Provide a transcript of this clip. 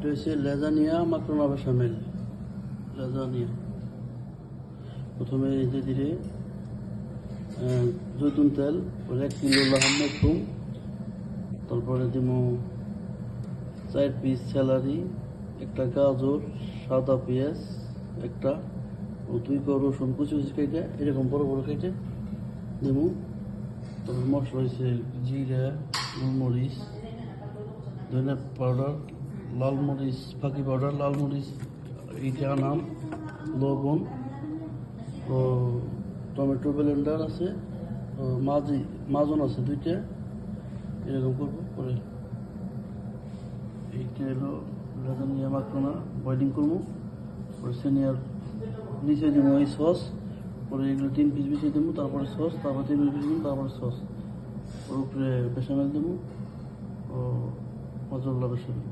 এটা হচ্ছে লেজানিয়া মাকরোনা বেশামেল। লেজানিয়া প্রথমে ধীরে ধীরে জৈতুন তেল 1 কিলো লাহাম মাখুম, তারপরে দিব 4 পিস স্যালারি, একটা গাজর, সাদা পেঁয়াজ একটা, ও 2 কোয়া রসুন কুচি কুচি কেটে এরকম বড় বড় কেটে দেবো। তারপর মশলা হয়েছে জিরা, গোলমরিচ, ধনিয়া পাউডার, লাল মরিচ ফাঁকি পাউডার, লাল মরিচ এইটা আনাম, লবণ, ও টমেটো ব্লেন্ডার আছে, ও মাজন আছে 2টা। এরকম করবো। পরে এইটা হলো লেজানিয়া মাকরোনা বয়েলিং করবো। পরে সেনিয়ার নিচে দেবো এই সস, পরে এগুলো 3 পিস বিছিয়ে দেবো, তারপরে সস, তারপরে 3 পিস বিছিয়ে দেবো, তারপরে সস, ওর উপরে বেসামেল দেবো ও মজল্লা বেসামেল।